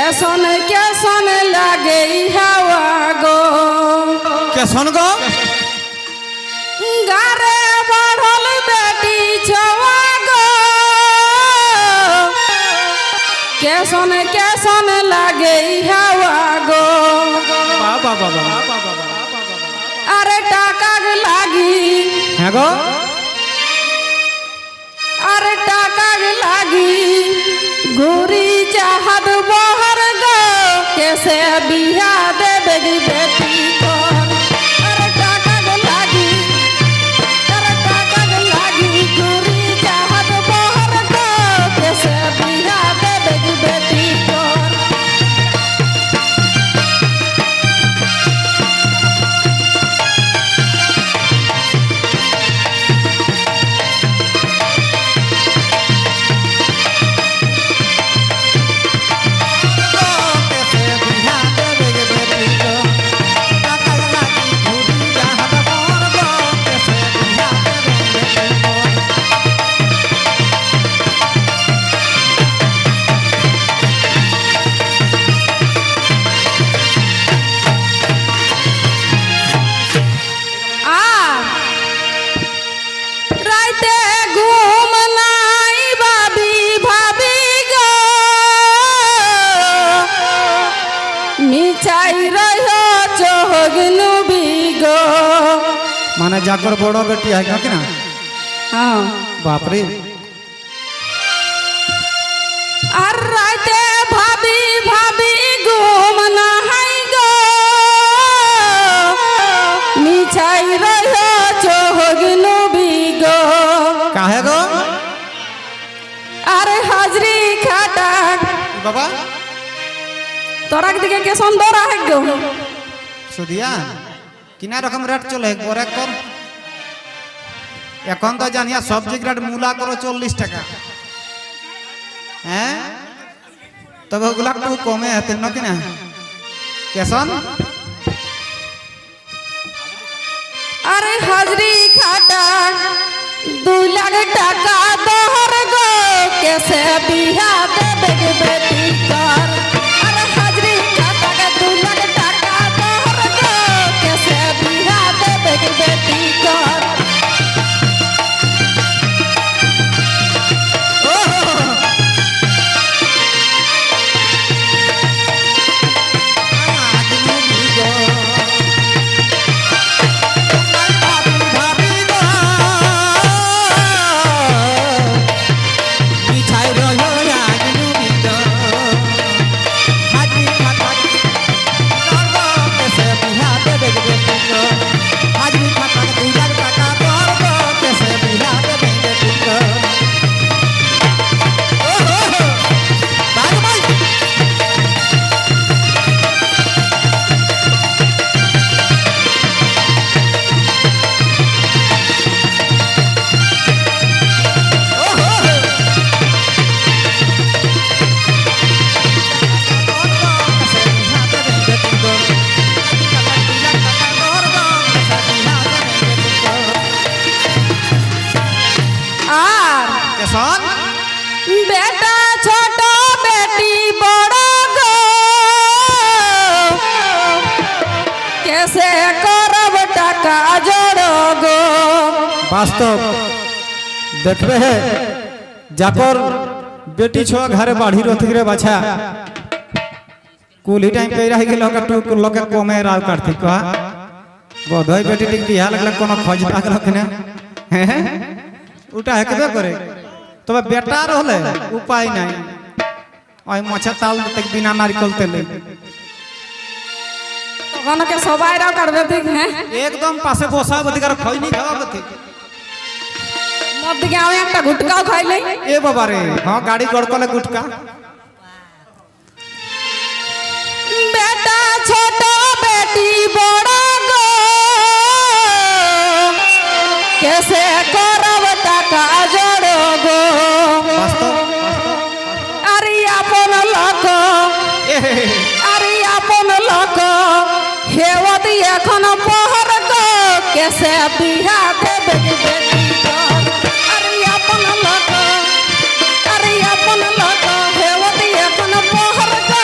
कैसन कैसन लागे हवा गो कैसन गो गारे बढ़ल बेटी छवा गो कैसन कैसन लागे हवा गो बाबा बाबा अरे टाका लागी है गो अरे टाका लागी घूरी चाहत बहर गो कैसे बिहा देवे बेटी को अरे टाका लागी घूरी चाहत बहर गो कैसे बिहा देवे बेटी को माने जाकर बड़ो बेटी है क्या कि ना हाँ बाप रे अरे भाभी भाभी घूम नहाई गो मिछाई रहो चोहगनु बिगो काहे गो अरे हाजरी खाटा बाबा तोरा के दिखे के सुंदर है गो सुदिया किना रकम रेट चले गोरे कर এখন তো জানিয়া সবজি গ্রেড মূলা করো 40 টাকা হ্যাঁ তবে ওগুলা একটু কমে আছে নাকি না কেসন अरे हाजरी खाटा 2 लाख टाका दोहर गो कैसे बिहा देवे बेटी कर अरे हाजरी खाता के 2 लाख टाका दोहर गो कैसे बिहा देवे बेटी कर बेटा छोटो बेटी बड़ो गो कैसे करब टाका जोड़ो गो वास्तव देखबे है जाकर बेटी छो घरे बाढ़ी रथि रे बाछा कुल ही टाइम पे रह गेल टू लोके कोमे राव करथि का गोधई बेटी टिक बिहा लगल कोनो खोज पाक रखने हैं उटा हेकबे करे तबे बेटा रहले उपाय नहीं ओय मछा ताल तक बिना नारियल तेले तखन के सबाई राव करबे ठीक है एकदम पासे बोसा बदिकर खोज नहीं खावा बथि मत गाँव एक गुटका खाइले ए बाबा रे हां गाड़ी गड़कले गुटका बेटा छोटो बेटी बड़ो गो कैसे करब टाका जोड़ो गो अरे अपन लोक अरे अपन लोक हेवत एखन पहर गो कैसे बिहा देवे बेटी को अरे अपन लोक हेवत एखन पहर गो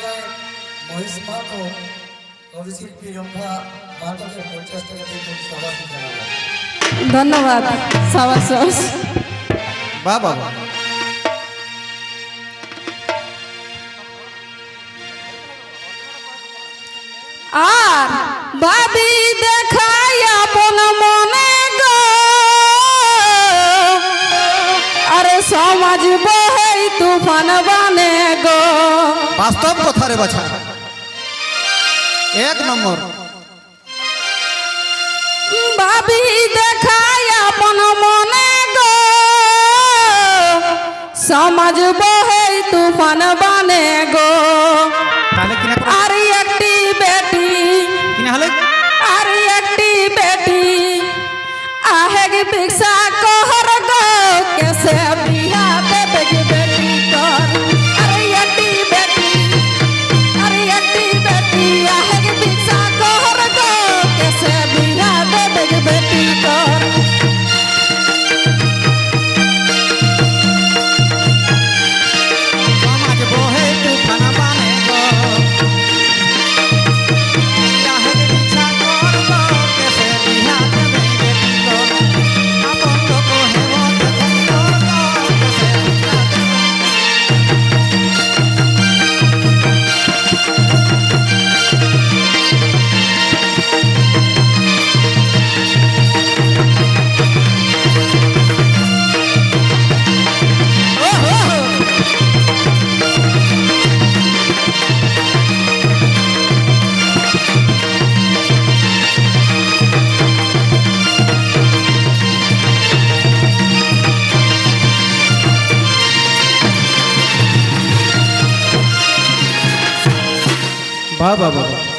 গায়ে মহেশ মাতো অভিশিল্পী রম্ভা মাতোকে 50 টাকা দিয়ে সবাইকে জানালাম। ধন্যবাদ সাবাস। বাহ বাবা আর ভাবি দেখাই আপন মনে গো, আরে সমাজ বহেই তুফান বানে গো। বাস্তব কথা রে বাছা, এক নম্বর। ভাবি দেখাই আপন মনে গো, সমাজ বহেই তুফান বানে গো। তাহলে কিনা করে আর একটি বেটি, কিনা হলে আর একটি বেটি আহেগ भिक्षा कहर गो, कैसे बिहा देबे गे बेटी कर। अरे एकटी बेटी, अरे एकटी बेटी आहेग भिक्षा कहर गो, कैसे बिहा देबे गे बेटी कर। সমাজ বহে তুফান বানে গো, চাহে ইচ্ছা করব কেসে বিহা দেবে বেটি গো, আপন তো কহে মত সুন্দর গো, কেসে বিহা দেবে। বাহ বাহ বাহ